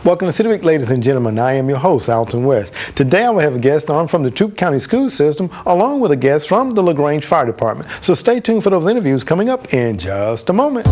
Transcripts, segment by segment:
Welcome to City Week, ladies and gentlemen. I am your host, Alton West. Today I will have a guest on from the Troup County School System, along with a guest from the LaGrange Fire Department. So stay tuned for those interviews coming up in just a moment.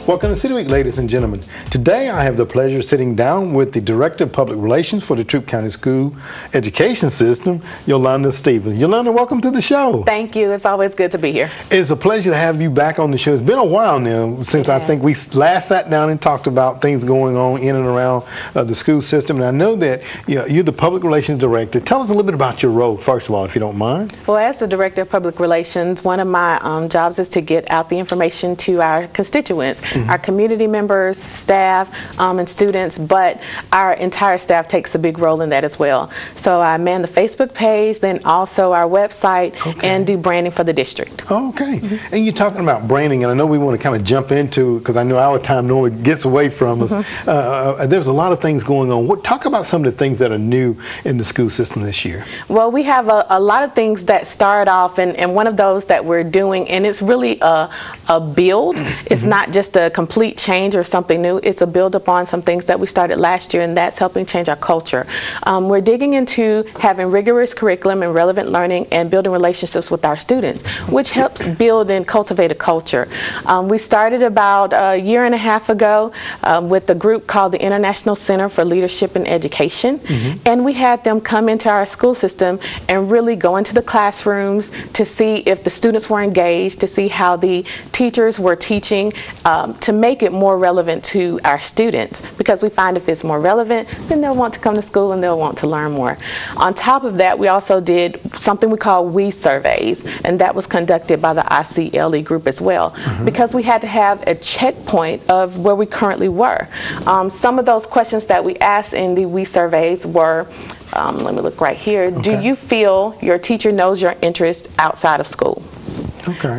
Welcome to City Week, ladies and gentlemen. Today I have the pleasure of sitting down with the Director of Public Relations for the Troup County School Education System, Yolanda Stevens. Yolanda, welcome to the show. Thank you. It's always good to be here. It's a pleasure to have you back on the show. It's been a while now since I think we last sat down and talked about things going on in and around the school system. And I know that you're the Public Relations Director. Tell us a little bit about your role, first of all, if you don't mind. Well, as the Director of Public Relations, one of my jobs is to get out the information to our constituents. Our community members, staff, and students, but our entire staff takes a big role in that as well. So I man the Facebook page, then also our website, and do branding for the district. Okay. And you're talking about branding, and I know we want to kind of jump into it because I know our time normally gets away from us. There's a lot of things going on. Talk about some of the things that are new in the school system this year. Well, we have a lot of things that start off, and one of those that we're doing, and it's really a build. It's not just a complete change or something new. It's a build upon some things that we started last year, and that's helping change our culture. We're digging into having rigorous curriculum and relevant learning and building relationships with our students, which helps build and cultivate a culture. We started about a year and a half ago with a group called the International Center for Leadership and Education, and we had them come into our school system and really go into the classrooms to see if the students were engaged, to see how the teachers were teaching, to make it more relevant to our students, because we find if it's more relevant, then they'll want to come to school and they'll want to learn more. On top of that, we also did something we call We surveys, and that was conducted by the ICLE group as well, because we had to have a checkpoint of where we currently were. Some of those questions that we asked in the We surveys were, let me look right here, do you feel your teacher knows your interest outside of school?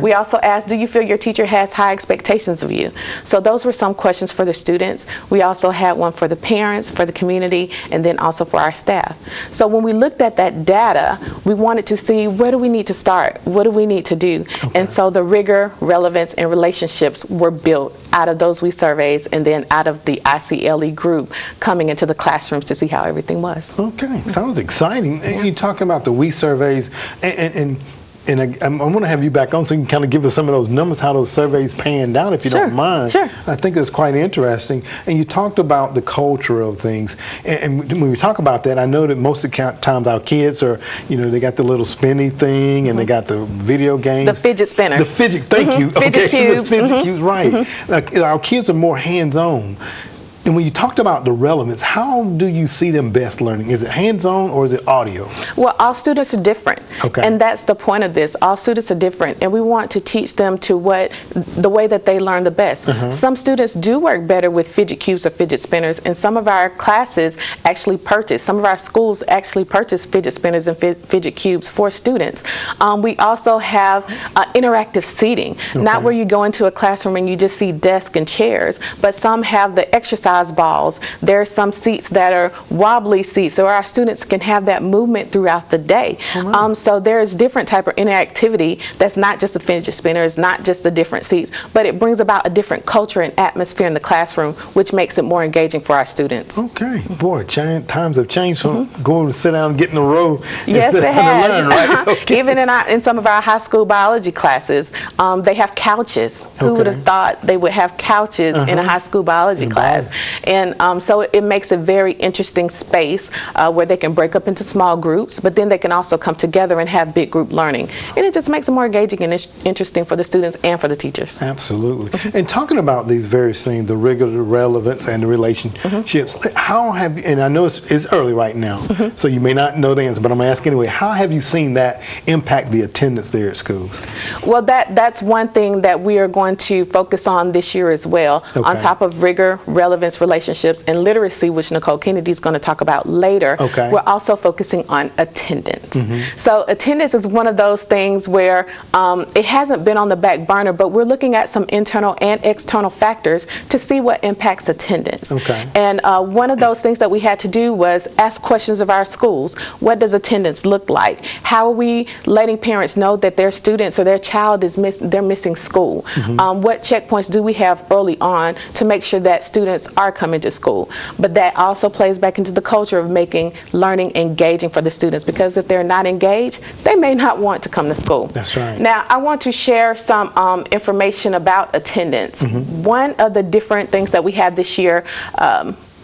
We also asked, do you feel your teacher has high expectations of you? So those were some questions for the students. We also had one for the parents, for the community, and then also for our staff. So when we looked at that data, we wanted to see, where do we need to start? What do we need to do? And so the rigor, relevance, and relationships were built out of those We surveys, and then out of the ICLE group coming into the classrooms to see how everything was. Okay, sounds exciting. And you're talking about the We surveys, and I want to have you back on so you can kind of give us some of those numbers, how those surveys panned out, if you don't mind. I think it's quite interesting. And you talked about the culture of things. And when we talk about that, I know that most of the times our kids are, they got the little spinny thing, and they got the video games. The fidget spinners. The fidget, thank you. Fidget cubes. The fidget cubes, right. Our kids are more hands-on. And when you talked about the relevance, how do you see them best learning? Is it hands-on or is it audio? Well, all students are different. And that's the point of this. All students are different, and we want to teach them to the way that they learn the best. Some students do work better with fidget cubes or fidget spinners, and some of our classes actually purchase, some of our schools actually purchase fidget spinners and fidget cubes for students. We also have interactive seating, not where you go into a classroom and you just see desks and chairs, but some have the exercise balls. There are some seats that are wobbly seats, so our students can have that movement throughout the day. So there's different type of interactivity that's not just the fidget spinners, not just the different seats, but it brings about a different culture and atmosphere in the classroom, which makes it more engaging for our students. Okay. Boy, times have changed from going to sit down and get in a row. Yes, it has. Learn, right? Even in some of our high school biology classes, they have couches. Who would have thought they would have couches in a high school biology class? And so it makes a very interesting space where they can break up into small groups, but then they can also come together and have big group learning. And it just makes it more engaging and interesting for the students and for the teachers. Absolutely. And talking about these various things, the rigor, the relevance, and the relationships, how have you, and I know it's early right now, so you may not know the answer, but I'm going to ask anyway, how have you seen that impact the attendance there at schools? Well, that's one thing that we are going to focus on this year as well, on top of rigor, relevance, relevance, relationships, and literacy, which Nicole Kennedy is going to talk about later, we're also focusing on attendance. So attendance is one of those things where it hasn't been on the back burner, but we're looking at some internal and external factors to see what impacts attendance. And one of those things that we had to do was ask questions of our schools. What does attendance look like? How are we letting parents know that their students or their child is missing school? What checkpoints do we have early on to make sure that students are coming to school? But that also plays back into the culture of making learning engaging for the students, because if they're not engaged, they may not want to come to school. That's right. Now, I want to share some information about attendance. One of the different things that we had this year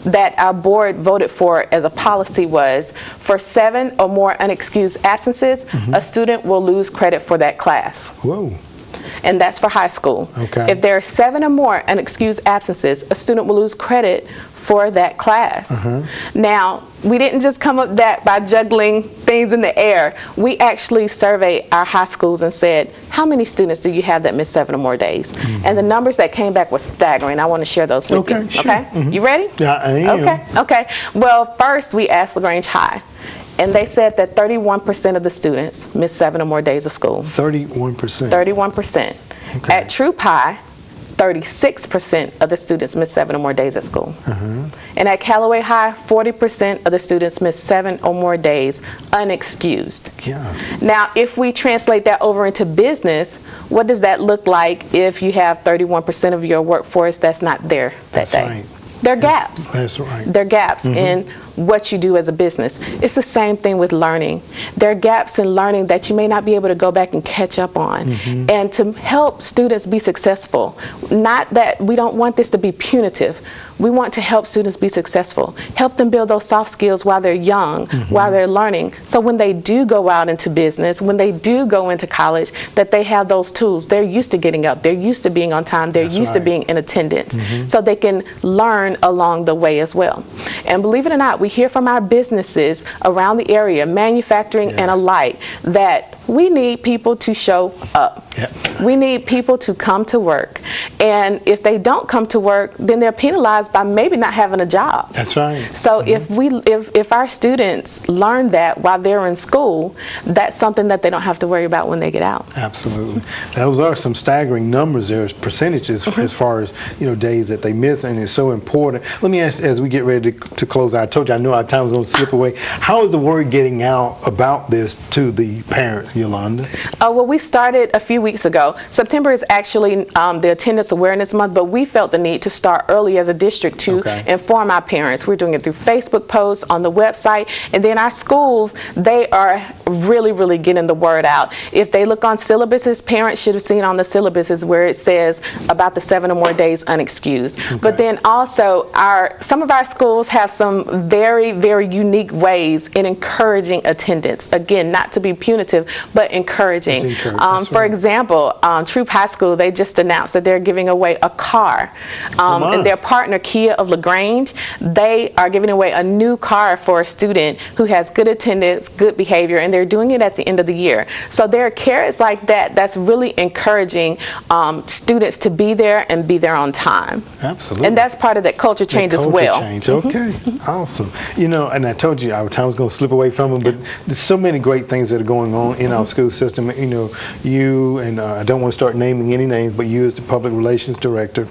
that our board voted for as a policy was for 7 or more unexcused absences, a student will lose credit for that class. Whoa. And that's for high school. If there are 7 or more unexcused absences, a student will lose credit for that class. Now, we didn't just come up that by juggling things in the air. We actually surveyed our high schools and said, how many students do you have that miss 7 or more days? And the numbers that came back were staggering. I want to share those with you. Sure. Okay? You ready? Yeah, I am. Okay. Well, first we asked LaGrange High, and they said that 31% of the students miss 7 or more days of school. 31%. 31%. At Troop High, 36% of the students miss 7 or more days at school. And at Callaway High, 40% of the students miss 7 or more days unexcused. Now, if we translate that over into business, what does that look like if you have 31% of your workforce that's not there that day? Right. There are gaps. That's right. There are gaps in what you do as a business. It's the same thing with learning. There are gaps in learning that you may not be able to go back and catch up on. And to help students be successful, not that we don't want this to be punitive. We want to help students be successful, help them build those soft skills while they're young, while they're learning. So when they do go out into business, when they do go into college, that they have those tools. They're used to getting up. They're used to being on time. They're used to being in attendance. So they can learn along the way as well. And believe it or not, we hear from our businesses around the area, manufacturing and alike, that we need people to show up. We need people to come to work. And if they don't come to work, then they're penalized by maybe not having a job. That's right. So if our students learn that while they're in school, that's something that they don't have to worry about when they get out. Absolutely. Those are some staggering numbers there, percentages as far as, days that they miss, and it's so important. Let me ask, as we get ready to close out, I told you I knew our time was going to slip away. How is the word getting out about this to the parents, Yolanda? Well, we started a few weeks ago. September is actually the Attendance Awareness Month, but we felt the need to start early as a district to inform our parents. We're doing it through Facebook posts, on the website, and then our schools, they are really getting the word out. If they look on syllabuses, parents should have seen on the syllabuses where it says about the 7 or more days unexcused. But then also, some of our schools have some very unique ways in encouraging attendance. Again, not to be punitive, but encouraging. For example, Troop High School, they just announced that they're giving away a car. And their partner, City of LaGrange, they are giving away a new car for a student who has good attendance, good behavior, and they're doing it at the end of the year. So there are carrots like that that's really encouraging students to be there and be there on time. Absolutely. And that's part of that culture change as well. Okay, awesome. And I told you our time was going to slip away from them, but there's so many great things that are going on in our school system. You and I don't want to start naming any names, but you as the public relations director.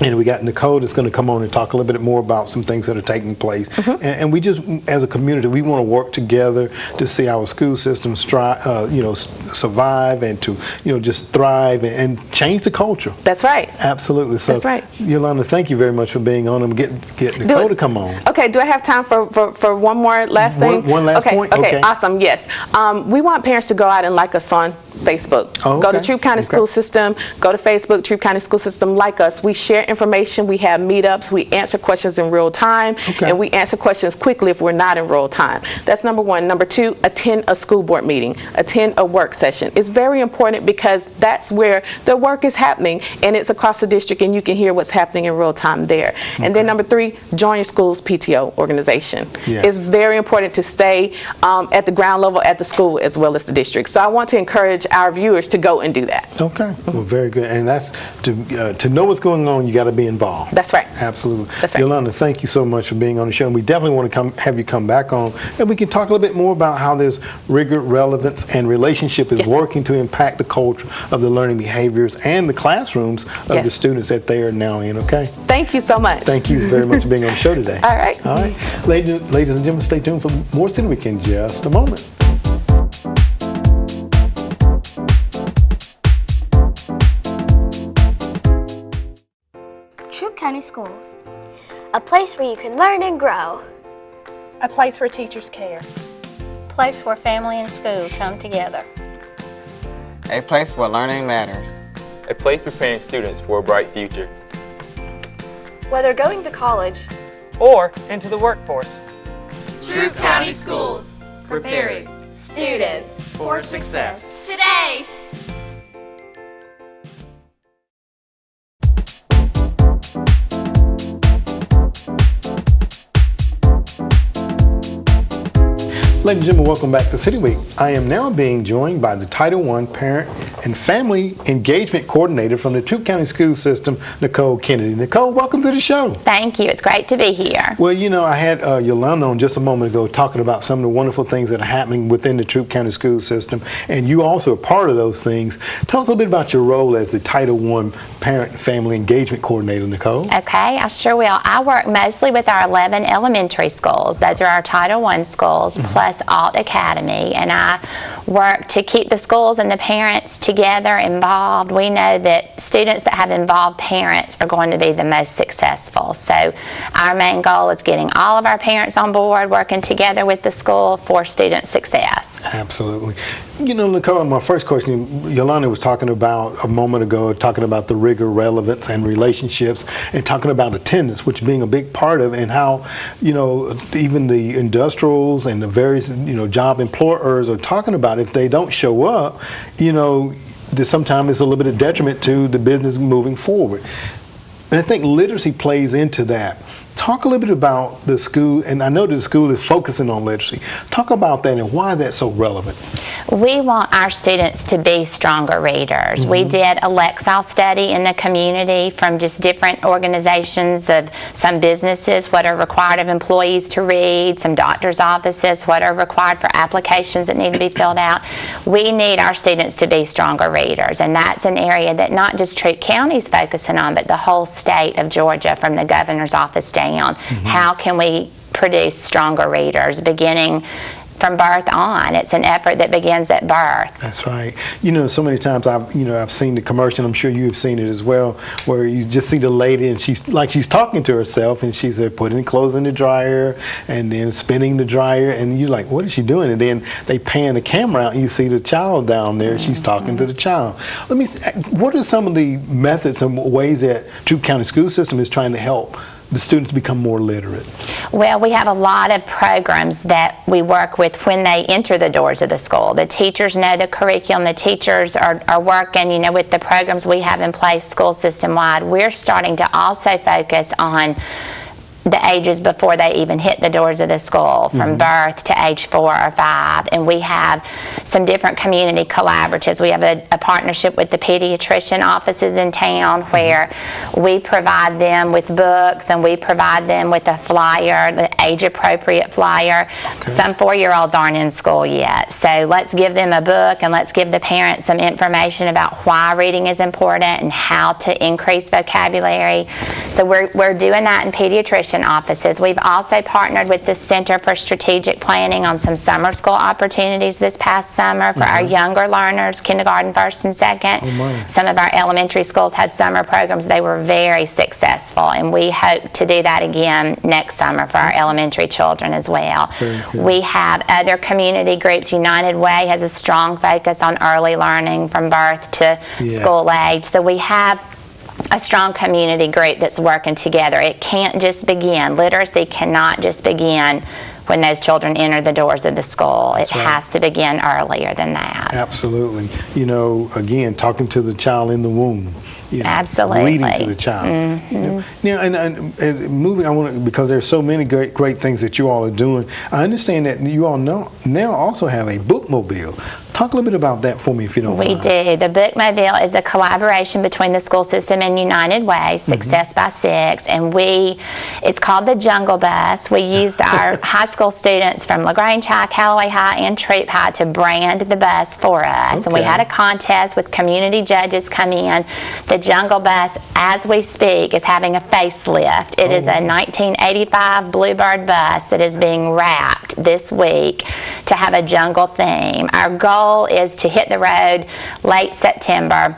And we got Nicole that's going to come on and talk a little bit more about some things that are taking place. And we just, as a community, we want to work together to see our school system survive and to, just thrive and change the culture. That's right. Absolutely. So, that's right. Yolanda, thank you very much for being on. I'm get Nicole to come on. Okay. Do I have time for one more last thing? One last point? Okay. Awesome. Yes. We want parents to go out and like us on Facebook. Go to Troup County School System. Go to Facebook, Troup County School System. Like us. We share information. We have meetups. We answer questions in real time. And we answer questions quickly if we're not in real time. That's number one. Number two, attend a school board meeting. Attend a work session. It's very important because that's where the work is happening, and it's across the district, and you can hear what's happening in real time there. And then number three, join your school's PTO organization. It's very important to stay at the ground level at the school as well as the district. So I want to encourage our viewers to go and do that. Okay, well, very good. And that's to know what's going on, you got to be involved. That's right. Absolutely. That's right. Yolanda, thank you so much for being on the show. And we definitely want to have you come back on, and we can talk a little bit more about how this rigor, relevance, and relationship is working to impact the culture of the learning behaviors and the classrooms of the students that they are now in. Okay. Thank you so much. Thank you very much for being on the show today. All right. All right. Ladies and gentlemen, stay tuned for more City Week in just a moment. Troup County Schools. A place where you can learn and grow. A place where teachers care. A place where family and school come together. A place where learning matters. A place preparing students for a bright future. Whether going to college or into the workforce. Troup County Schools, preparing students for success today. Ladies and gentlemen, welcome back to City Week. I am now being joined by the Title I Parent and Family Engagement Coordinator from the Troup County School System, Nicole Kennedy. Nicole, welcome to the show. Thank you. It's great to be here. Well, you know, I had Yolanda on just a moment ago talking about some of the wonderful things that are happening within the Troup County School System, and you also are part of those things. Tell us a little bit about your role as the Title I Parent and Family Engagement Coordinator, Nicole. Okay, I sure will. I work mostly with our 11 elementary schools. Those are our Title I schools, plus Alt Academy, and I work to keep the schools and the parents together, involved. We know that students that have involved parents are going to be the most successful. So our main goal is getting all of our parents on board, working together with the school for student success. Absolutely. You know, Nicole, my first question, Yolanda was talking about a moment ago, talking about the rigor, relevance, and relationships, and talking about attendance, which being a big part of, and how, you know, even the industrials and the various, you know, job employers are talking about if they don't show up, you know, sometimes it's a little bit of detriment to the business moving forward. And I think literacy plays into that. Talk a little bit about the school, and I know that the school is focusing on literacy. Talk about that and why that's so relevant. We want our students to be stronger readers. We did a Lexile study in the community from just different organizations of some businesses, what are required of employees to read, some doctor's offices, what are required for applications that need to be filled out. We need our students to be stronger readers, and that's an area that not just Troup County is focusing on, but the whole state of Georgia from the governor's office down. How can we produce stronger readers beginning from birth on? It's an effort that begins at birth. That's right. You know, so many times I've seen the commercial, I'm sure you've seen it as well, where you just see the lady and she's talking to herself, and she's putting clothes in the dryer and then spinning the dryer, and you're like, what is she doing? And then they pan the camera out and you see the child down there, she's talking to the child. What are some of the methods and ways that Troup County School System is trying to help the students become more literate? Well, we have a lot of programs that we work with when they enter the doors of the school. The teachers know the curriculum. The teachers are working, you know, with the programs we have in place school system wide. We're starting to also focus on the ages before they even hit the doors of the school, from birth to age 4 or 5. And we have some different community collaboratives. We have a partnership with the pediatrician offices in town where we provide them with books and we provide them with a flyer, the age-appropriate flyer. Some 4-year-olds aren't in school yet. So let's give them a book and let's give the parents some information about why reading is important and how to increase vocabulary. So we're doing that in pediatrician offices. We've also partnered with the Center for Strategic Planning on some summer school opportunities this past summer for our younger learners, kindergarten, 1st and 2nd. Some of our elementary schools had summer programs. They were very successful, and we hope to do that again next summer for our elementary children as well. We have other community groups. United Way has a strong focus on early learning from birth to school age. So we have a strong community group that's working together. It can't just begin. Literacy cannot just begin when those children enter the doors of the school. It has to begin earlier than that. Absolutely. You know, again, talking to the child in the womb. You know, absolutely. Reading to the child. You know, and moving, I want to, because there's so many great things that you all are doing. I understand that you all now also have a bookmobile. Talk a little bit about that for me, if you don't mind. We do. The Bookmobile is a collaboration between the school system and United Way, Success by Six, and it's called the Jungle Bus. We used our high school students from LaGrange High, Callaway High, and Troop High to brand the bus for us. And we had a contest with community judges come in. The Jungle Bus, as we speak, is having a facelift. It is a 1985 Bluebird bus that is being wrapped this week to have a jungle theme. Our goal is to hit the road late September,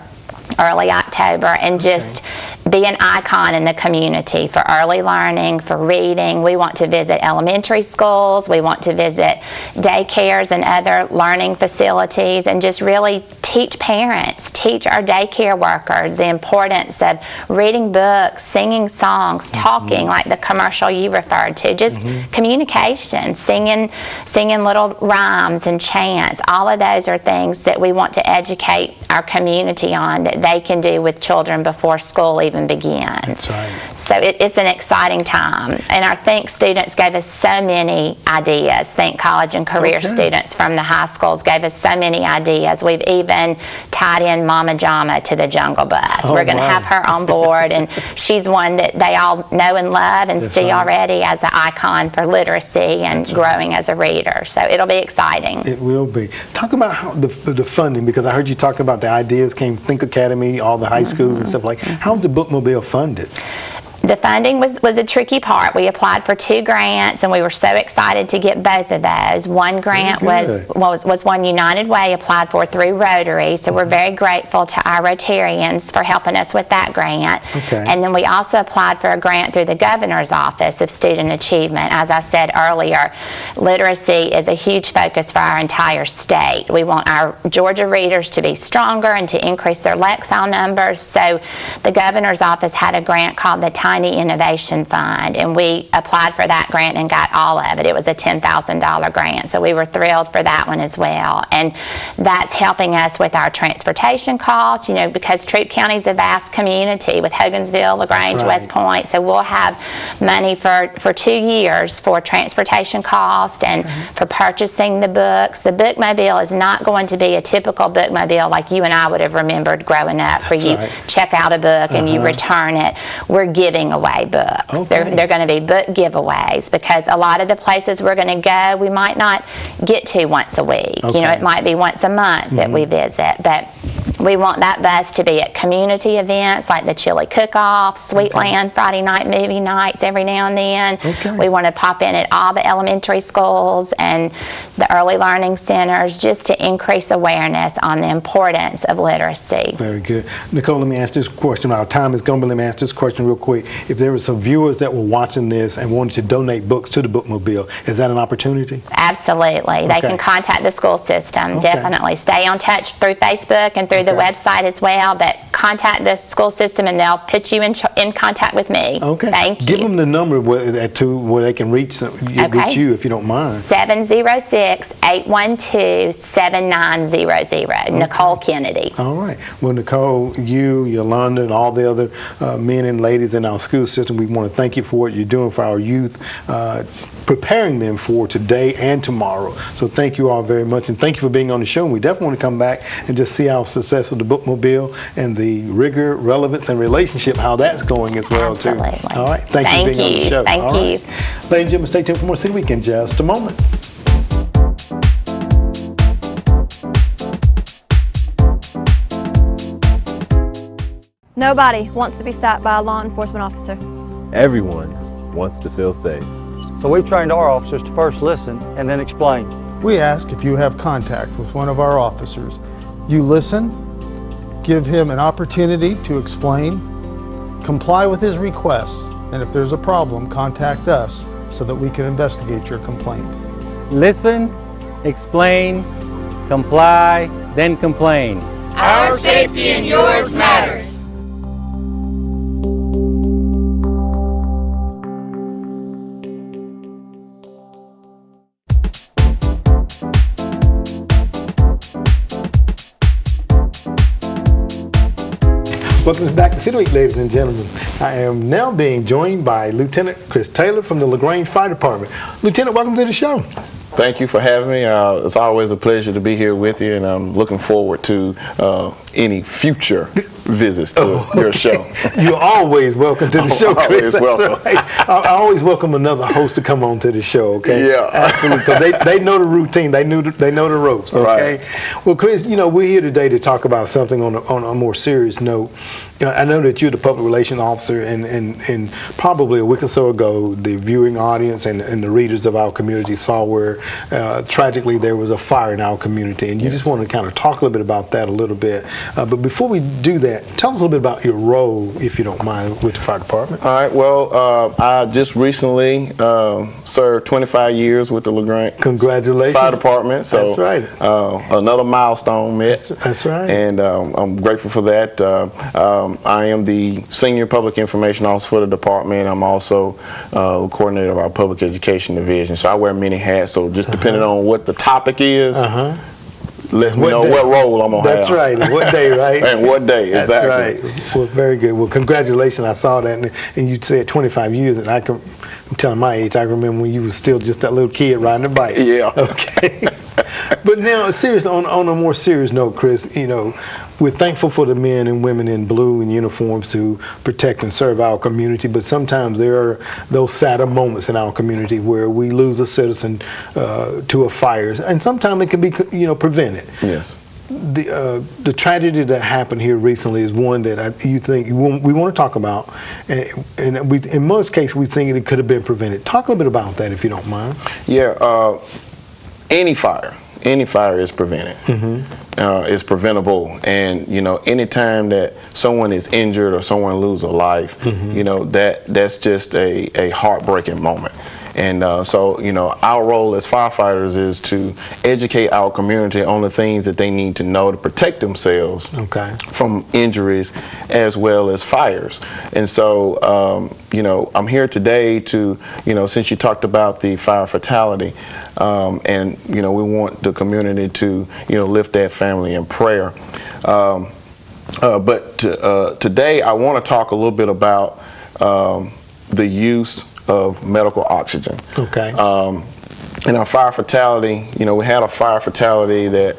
early October, and just be an icon in the community for early learning, for reading. We want to visit elementary schools, we want to visit daycares and other learning facilities, and just really teach parents, teach our daycare workers the importance of reading books, singing songs, talking like the commercial you referred to, just communication, singing little rhymes and chants. All of those are things that we want to educate our community on that they can do with children before school even begins. That's right. So it's an exciting time, and our Think students gave us so many ideas. Think college and career students from the high schools gave us so many ideas. We've even tied in Mama Jama to the Jungle Bus. We're going to have her on board, and she's one that they all know and love and see already as an icon for literacy and growing as a reader. So it'll be exciting. It will be. Talk about how the funding, because I heard you talk about the ideas came Think Academy, all the high schools and stuff like that. How's the Bookmobile funded? The funding was a tricky part. We applied for 2 grants, and we were so excited to get both of those. One grant was one United Way applied for through Rotary, so we're very grateful to our Rotarians for helping us with that grant. And then we also applied for a grant through the Governor's Office of Student Achievement. As I said earlier, literacy is a huge focus for our entire state. We want our Georgia readers to be stronger and to increase their Lexile numbers, so the Governor's Office had a grant called the Tiny Innovation Fund, and we applied for that grant and got all of it. It was a $10,000 grant, so we were thrilled for that one as well. And that's helping us with our transportation costs, you know, because Troup County is a vast community with Hogansville, LaGrange, West Point, so we'll have money for 2 years for transportation cost and for purchasing the books. The Bookmobile is not going to be a typical Bookmobile like you and I would have remembered growing up, where you check out a book and you return it. We're giving away books. They're going to be book giveaways, because a lot of the places we're going to go, we might not get to once a week. You know, it might be once a month that we visit, but we want that bus to be at community events like the Chili Cook-Off, Sweetland Friday night movie nights every now and then. We want to pop in at all the elementary schools and the early learning centers, just to increase awareness on the importance of literacy. Very good. Nicole, let me ask this question. Our time is gone, but let me ask this question real quick. If there were some viewers that were watching this and wanted to donate books to the Bookmobile, is that an opportunity? Absolutely. They can contact the school system, definitely. Stay on touch through Facebook and through the website as well, but contact the school system and they'll put you in contact with me. Thank you. Give them the number where they can reach you, if you don't mind. 706-812-7900. Nicole Kennedy. All right. Well, Nicole, you, Yolanda, and all the other men and ladies in our school system, we want to thank you for what you're doing for our youth, preparing them for today and tomorrow. So thank you all very much, and thank you for being on the show. And we definitely want to come back and just see how successful the Bookmobile and the rigor, relevance, and relationship, how that's going as well, too. All right. Thank you for being on the show. Thank you. Ladies and gentlemen, stay tuned for more City Week in just a moment. Nobody wants to be stopped by a law enforcement officer. Everyone wants to feel safe. So we've trained our officers to first listen and then explain. We ask if you have contact with one of our officers, you listen, give him an opportunity to explain, comply with his requests, and if there's a problem, contact us so that we can investigate your complaint. Listen, explain, comply, then complain. Our safety and yours matters. Welcome back to City Week, ladies and gentlemen. I am now being joined by Lieutenant Chris Taylor from the LaGrange Fire Department. Lieutenant, welcome to the show. Thank you for having me. It's always a pleasure to be here with you, and I'm looking forward to any future visits to your show. You're always welcome to the show, Chris. Always welcome. Right. I always welcome another host to come on to the show, okay? Yeah. Absolutely, because they know the routine. They know the ropes, okay? Right. Well, Chris, we're here today to talk about something on a more serious note. I know that you're the public relations officer, and probably a week or so ago, the viewing audience and the readers of our community saw where tragically there was a fire in our community, and you just want to kind of talk a little bit about that a little bit. But before we do that, tell us a little bit about your role, if you don't mind, with the fire department. All right. Well, I just recently served 25 years with the LaGrange. Congratulations. Fire department. So that's right. Another milestone met. That's right. And I'm grateful for that. I am the Senior Public Information Officer for the department. I'm also coordinator of our Public Education Division. So I wear many hats. So just depending on what the topic is, lets me know what role I'm going to have. That's right. And what day, right? And what day, exactly. That's right. Well, very good. Well, congratulations. I saw that. And you said 25 years, and I'm telling my age, I remember when you was still just that little kid riding a bike. Yeah. Okay. But now, seriously, on a more serious note, Chris, we're thankful for the men and women in blue and uniforms to protect and serve our community, but sometimes there are those sadder moments in our community where we lose a citizen to a fire, and sometimes it can be prevented. Yes. The tragedy that happened here recently is one that we want to talk about, and in most cases we think it could have been prevented. Talk a little bit about that, if you don't mind. Yeah. Any fire is prevented. Is preventable, and anytime that someone is injured or someone loses a life, that's just a heartbreaking moment. And so our role as firefighters is to educate our community on the things that they need to know to protect themselves from injuries as well as fires. And so I'm here today to since you talked about the fire fatality, and we want the community to lift that family in prayer. But today I want to talk a little bit about the use of medical oxygen. Okay. In our fire fatality, we had a fire fatality that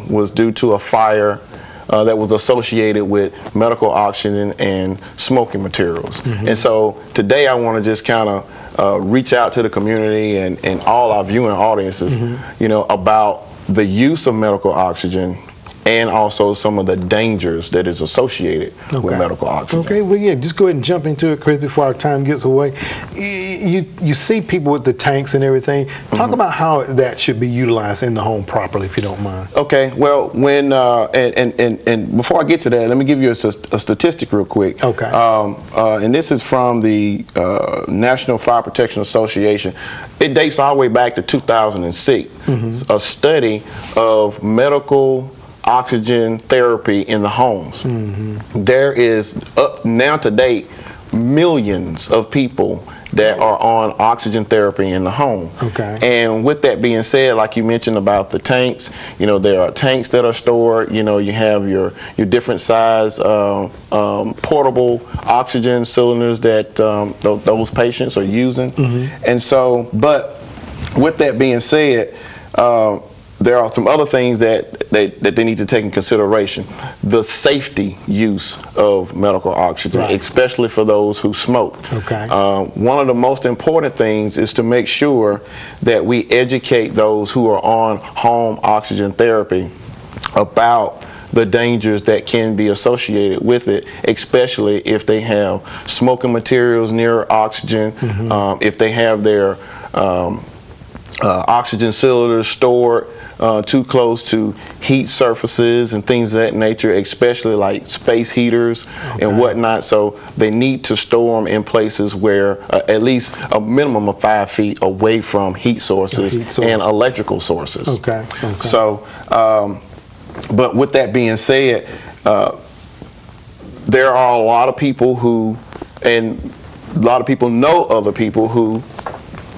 was due to a fire that was associated with medical oxygen and smoking materials. And so today I want to just kind of reach out to the community and all our viewing audiences, about the use of medical oxygen and also some of the dangers that is associated with medical oxygen. Okay, well, yeah, just go ahead and jump into it, Chris, before our time gets away. You see people with the tanks and everything. Talk about how that should be utilized in the home properly, if you don't mind. Okay, well, when and before I get to that, let me give you a statistic real quick. Okay. And this is from the National Fire Protection Association. It dates all the way back to 2006. A study of medical oxygen therapy in the homes. There is up now to date millions of people that are on oxygen therapy in the home. Okay. And with that being said, like you mentioned about the tanks, there are tanks that are stored. You have your different size portable oxygen cylinders that those patients are using. And so, but with that being said, there are some other things that they need to take in consideration. The safety use of medical oxygen, especially for those who smoke. Okay. One of the most important things is to make sure that we educate those who are on home oxygen therapy about the dangers that can be associated with it, especially if they have smoking materials near oxygen, if they have their oxygen cylinders stored too close to heat surfaces and things of that nature, especially like space heaters and whatnot. So they need to store them in places where at least a minimum of 5 feet away from heat sources and electrical sources. Okay. So, but with that being said, there are a lot of people who, and a lot of people know other people who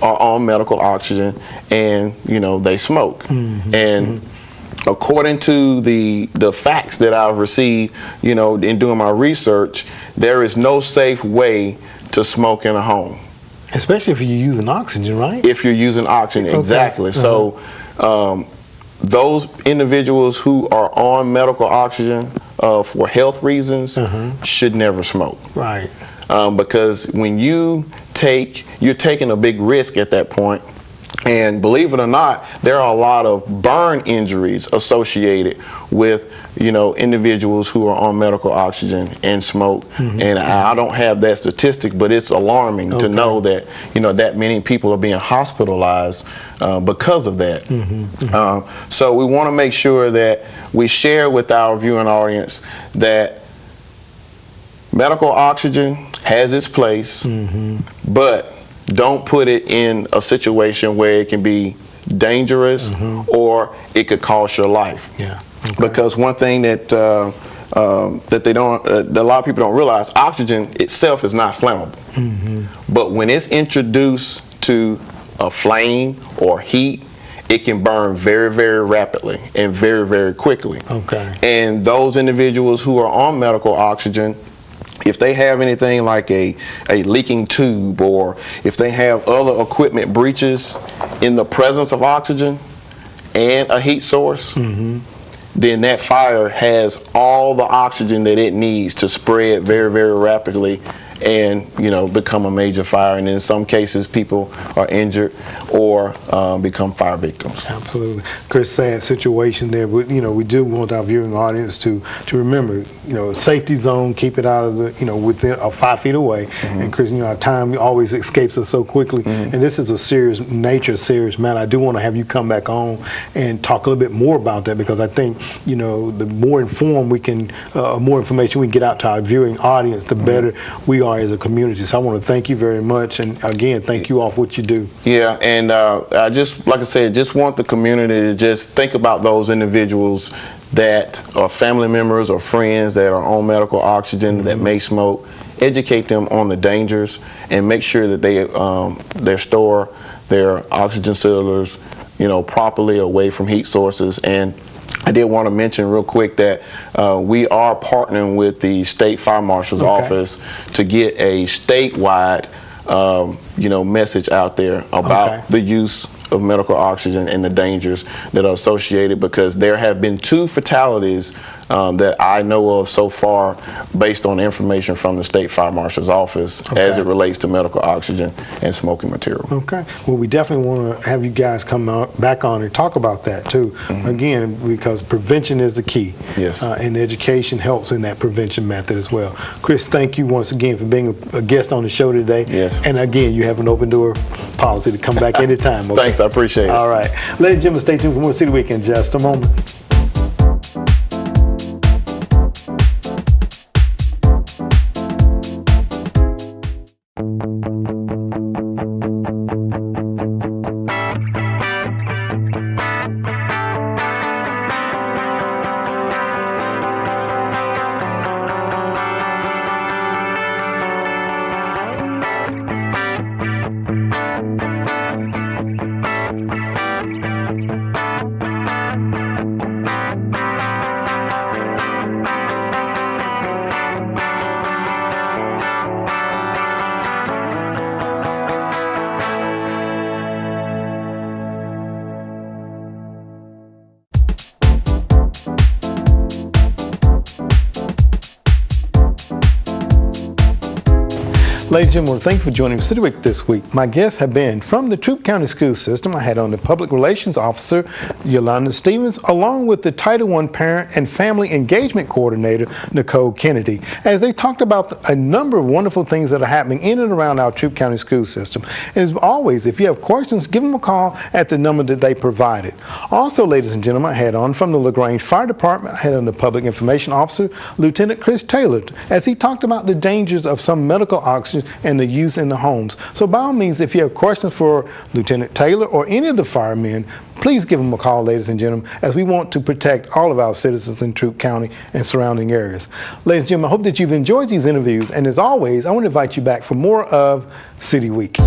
are on medical oxygen and they smoke. And according to the facts that I've received in doing my research, there is no safe way to smoke in a home. Especially if you're using oxygen, right? If you're using oxygen, exactly. So those individuals who are on medical oxygen for health reasons should never smoke. Right. Because when you're taking a big risk at that point. And believe it or not, there are a lot of burn injuries associated with, individuals who are on medical oxygen and smoke. And I don't have that statistic, but it's alarming to know that, that many people are being hospitalized because of that. So we want to make sure that we share with our viewing audience that medical oxygen has its place, but don't put it in a situation where it can be dangerous or it could cost your life. Because one thing that that a lot of people don't realize, oxygen itself is not flammable. But when it's introduced to a flame or heat, it can burn very, very rapidly and very, very quickly. And those individuals who are on medical oxygen, if they have anything like a leaking tube, or if they have other equipment breaches in the presence of oxygen and a heat source, then that fire has all the oxygen that it needs to spread very, very rapidly and become a major fire. And in some cases, people are injured or become fire victims. Absolutely. Chris, sad situation there, but we do want our viewing audience to remember, safety zone, keep it out of the, within 5 feet away. And Chris, our time always escapes us so quickly. And this is a serious matter. I do want to have you come back on and talk a little bit more about that, because I think, the more informed we can, more information we can get out to our viewing audience, the better we are as a community. So I want to thank you very much, and again, thank you all for what you do. Yeah, and I just, like I said, just want the community to just think about those individuals that are family members or friends that are on medical oxygen that may smoke. Educate them on the dangers and make sure that they store their oxygen cylinders, properly away from heat sources. And I did want to mention real quick that we are partnering with the State Fire Marshal's office to get a statewide, message out there about the use of medical oxygen and the dangers that are associated, because there have been 2 fatalities that I know of so far based on information from the State Fire Marshal's office as it relates to medical oxygen and smoking material. Well, we definitely want to have you guys come back on and talk about that too. Again, because prevention is the key. And education helps in that prevention method as well. Chris, thank you once again for being a guest on the show today. And again, you have an open door policy to come back anytime. Thanks, I appreciate it. All right. Ladies and gentlemen, stay tuned for more City Week in just a moment. Ladies and gentlemen, thank you for joining City Week this week. My guests have been from the Troup County School System. I had on the Public Relations Officer, Yolanda Stevens, along with the Title I Parent and Family Engagement Coordinator, Nicole Kennedy, as they talked about a number of wonderful things that are happening in and around our Troup County School System. And as always, if you have questions, give them a call at the number that they provided. Also, ladies and gentlemen, I had on from the LaGrange Fire Department, I had on the Public Information Officer, Lieutenant Chris Taylor, as he talked about the dangers of some medical oxygen and the use in the homes. So by all means, if you have questions for Lieutenant Taylor or any of the firemen, please give them a call, ladies and gentlemen, as we want to protect all of our citizens in Troup County and surrounding areas. Ladies and gentlemen, I hope that you've enjoyed these interviews, and as always, I want to invite you back for more of City Week.